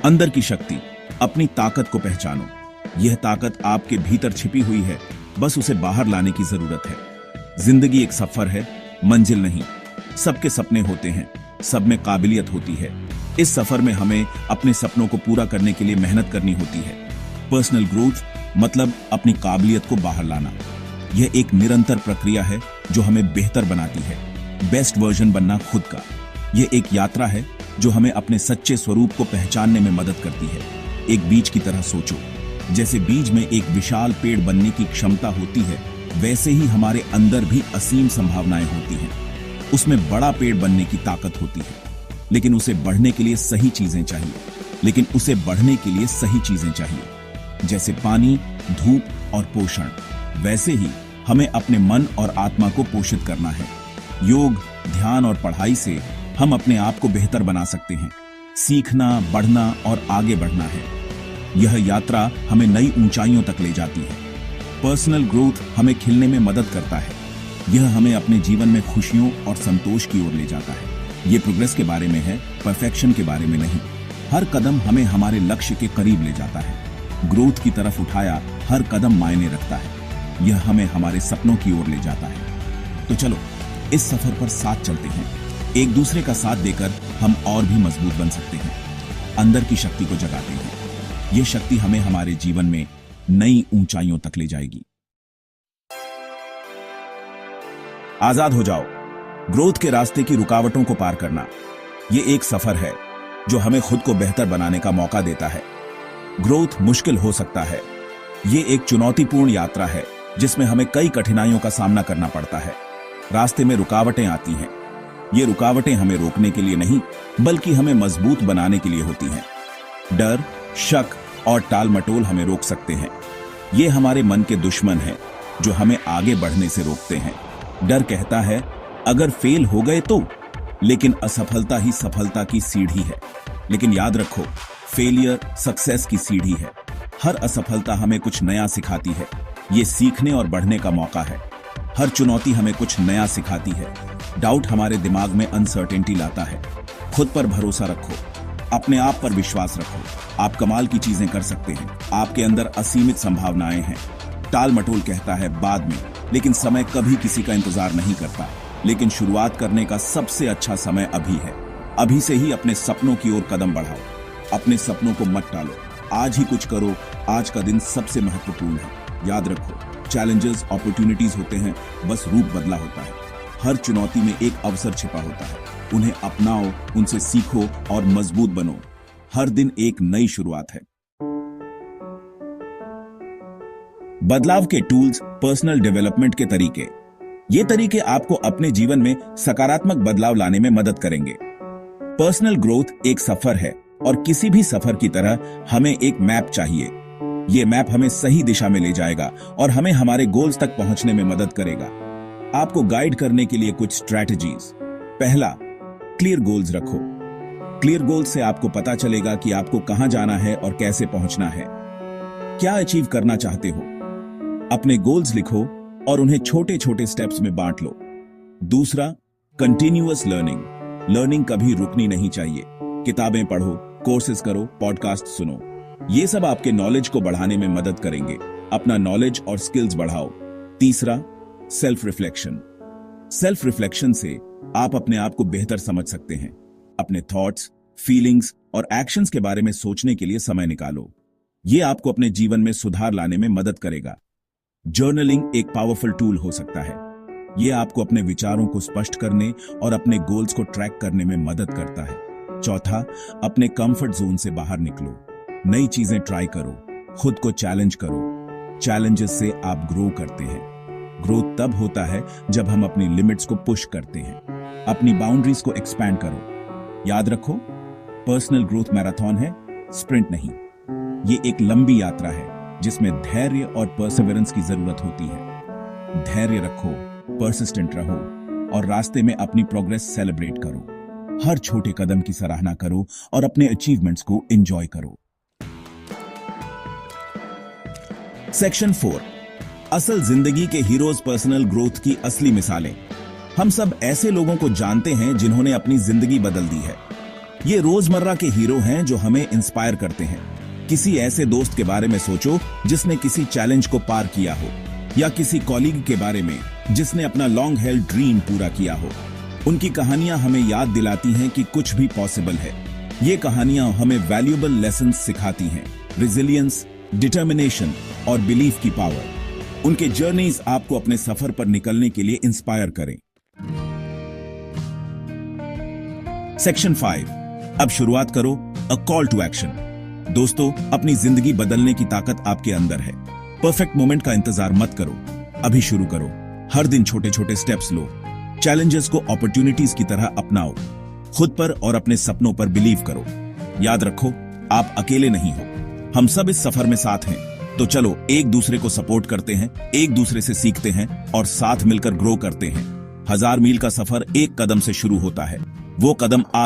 अंदर की शक्ति, अपनी ताकत को पहचानो। यह ताकत आपके भीतर छिपी हुई है, बस उसे बाहर लाने की जरूरत है। जिंदगी एक सफर है, मंजिल नहीं। सबके सपने होते हैं, सब में काबिलियत होती है। इस सफर में हमें अपने सपनों को पूरा करने के लिए मेहनत करनी होती है। पर्सनल ग्रोथ मतलब अपनी काबिलियत को बाहर लाना। यह एक निरंतर प्रक्रिया है जो हमें बेहतर बनाती है, बेस्ट वर्जन बनना खुद का। यह एक यात्रा है जो हमें अपने सच्चे स्वरूप को पहचानने में मदद करती है। एक बीज की तरह सोचो। जैसे बीज में एक विशाल पेड़ बनने की क्षमता होती है, वैसे ही हमारे अंदर भी असीम संभावनाएं होती हैं। उसमें बड़ा पेड़ बनने की ताकत होती है, लेकिन उसे बढ़ने के लिए सही चीजें चाहिए। जैसे पानी, धूप और पोषण, वैसे ही हमें अपने मन और आत्मा को पोषित करना है। योग, ध्यान और पढ़ाई से हम अपने आप को बेहतर बना सकते हैं। सीखना, बढ़ना और आगे बढ़ना है। यह यात्रा हमें नई ऊंचाइयों तक ले जाती है। पर्सनल ग्रोथ हमें खिलने में मदद करता है। यह हमें अपने जीवन में खुशियों और संतोष की ओर ले जाता है। ये प्रोग्रेस के बारे में है, परफेक्शन के बारे में नहीं। हर कदम हमें हमारे लक्ष्य के करीब ले जाता है। ग्रोथ की तरफ उठाया हर कदम मायने रखता है। यह हमें हमारे सपनों की ओर ले जाता है। तो चलो इस सफर पर साथ चलते हैं। एक दूसरे का साथ देकर हम और भी मजबूत बन सकते हैं। अंदर की शक्ति को जगाते हैं। यह शक्ति हमें हमारे जीवन में नई ऊंचाइयों तक ले जाएगी। आजाद हो जाओ। ग्रोथ के रास्ते की रुकावटों को पार करना, यह एक सफर है जो हमें खुद को बेहतर बनाने का मौका देता है। ग्रोथ मुश्किल हो सकता है। यह एक चुनौतीपूर्ण यात्रा है जिसमें हमें कई कठिनाइयों का सामना करना पड़ता है। रास्ते में रुकावटें आती हैं। ये रुकावटें हमें रोकने के लिए नहीं, बल्कि हमें मजबूत बनाने के लिए होती हैं। डर, शक और टाल मटोल हमें रोक सकते हैं। ये हमारे मन के दुश्मन हैं जो हमें आगे बढ़ने से रोकते हैं। डर कहता है अगर फेल हो गए तो, लेकिन असफलता ही सफलता की सीढ़ी है। लेकिन याद रखो, फेलियर सक्सेस की सीढ़ी है। हर असफलता हमें कुछ नया सिखाती है। ये सीखने और बढ़ने का मौका है। हर चुनौती हमें कुछ नया सिखाती है। डाउट हमारे दिमाग में अनसर्टेनिटी लाता है। खुद पर भरोसा रखो, अपने आप पर विश्वास रखो। आप कमाल की चीजें कर सकते हैं। आपके अंदर असीमित संभावनाएं हैं। टाल मटोल कहता है बाद में, लेकिन समय कभी किसी का इंतजार नहीं करता। लेकिन शुरुआत करने का सबसे अच्छा समय अभी है। अभी से ही अपने सपनों की ओर कदम बढ़ाओ। अपने सपनों को मत टालो। आज ही कुछ करो। आज का दिन सबसे महत्वपूर्ण है। याद रखो, चैलेंजेस अपॉर्चुनिटीज होते हैं, बस रूप बदला होता है। हर चुनौती में एक अवसर छिपा होता है। उन्हें अपनाओ, उनसे सीखो और मजबूत बनो। हर दिन एक नई शुरुआत है। बदलाव के टूल्स, पर्सनल डेवलपमेंट के तरीके। ये तरीके आपको अपने जीवन में सकारात्मक बदलाव लाने में मदद करेंगे। पर्सनल ग्रोथ एक सफर है और किसी भी सफर की तरह हमें एक मैप चाहिए। ये मैप हमें सही दिशा में ले जाएगा और हमें हमारे गोल्स तक पहुंचने में मदद करेगा। आपको गाइड करने के लिए कुछ स्ट्रैटेजीज। पहला, क्लियर गोल्स रखो। क्लियर गोल्स से आपको पता चलेगा कि आपको कहां जाना है और कैसे पहुंचना है। क्या अचीव करना चाहते हो? अपने गोल्स लिखो और उन्हें छोटे छोटे स्टेप्स में बांट लो। दूसरा, कंटिन्यूअस लर्निंग। लर्निंग कभी रुकनी नहीं चाहिए। किताबें पढ़ो, कोर्सेज करो, पॉडकास्ट सुनो। ये सब आपके नॉलेज को बढ़ाने में मदद करेंगे। अपना नॉलेज और स्किल्स बढ़ाओ। तीसरा, सेल्फ रिफ्लेक्शन। सेल्फ रिफ्लेक्शन से आप अपने आप को बेहतर समझ सकते हैं। अपने थॉट्स, फीलिंग्स और एक्शंस के बारे में सोचने के लिए समय निकालो। यह आपको अपने जीवन में सुधार लाने में मदद करेगा। जर्नलिंग एक पावरफुल टूल हो सकता है। यह आपको अपने विचारों को स्पष्ट करने और अपने गोल्स को ट्रैक करने में मदद करता है। चौथा, अपने कंफर्ट जोन से बाहर निकलो। नई चीजें ट्राई करो। खुद को चैलेंज करो। चैलेंजेस से आप ग्रो करते हैं। ग्रोथ तब होता है जब हम अपनी लिमिट्स को पुश करते हैं। अपनी बाउंड्रीज को एक्सपैंड करो। याद रखो, पर्सनल ग्रोथ मैराथन है, स्प्रिंट नहीं। ये एक लंबी यात्रा है जिसमें धैर्य और परसिवरेंस की जरूरत होती है। धैर्य रखो, परसिस्टेंट रहो और रास्ते में अपनी प्रोग्रेस सेलिब्रेट करो। हर छोटे कदम की सराहना करो और अपने अचीवमेंट्स को एंजॉय करो। सेक्शन 4, असल जिंदगी के हीरोज पर्सनल ग्रोथ की असली मिसालें। हम सब ऐसे लोगों को जानते हैं जिन्होंने अपनी जिंदगी बदल दी है। ये रोजमर्रा के हीरो हैं जो हमें इंस्पायर करते हैं। किसी ऐसे दोस्त के बारे में सोचो जिसने किसी चैलेंज को पार किया हो, या किसी कॉलीग के बारे में जिसने अपना लॉन्ग हेल्ड ड्रीम पूरा किया हो। उनकी कहानियां हमें याद दिलाती हैं कि कुछ भी पॉसिबल है। ये कहानियां हमें वैल्यूएबल लेसन्स सिखाती हैं, रिजिलियंस, डिटर्मिनेशन और बिलीफ की पावर। उनके जर्नीज आपको अपने सफर पर निकलने के लिए इंस्पायर करें। सेक्शन 5, अब शुरुआत करो, अ कॉल टू एक्शन। दोस्तों, अपनी जिंदगी बदलने की ताकत आपके अंदर है। परफेक्ट मोमेंट का इंतजार मत करो, अभी शुरू करो। हर दिन छोटे छोटे स्टेप्स लो, चैलेंजेस को अपॉर्चुनिटीज की तरह अपनाओ, खुद पर और अपने सपनों पर बिलीव करो। याद रखो, आप अकेले नहीं हो, हम सब इस सफर में साथ हैं। तो चलो एक दूसरे को सपोर्ट करते हैं, एक दूसरे से सीखते हैं और साथ मिलकर ग्रो करते हैं। 1000 मील का सफर एक कदम से शुरू होता है। वो कदम आज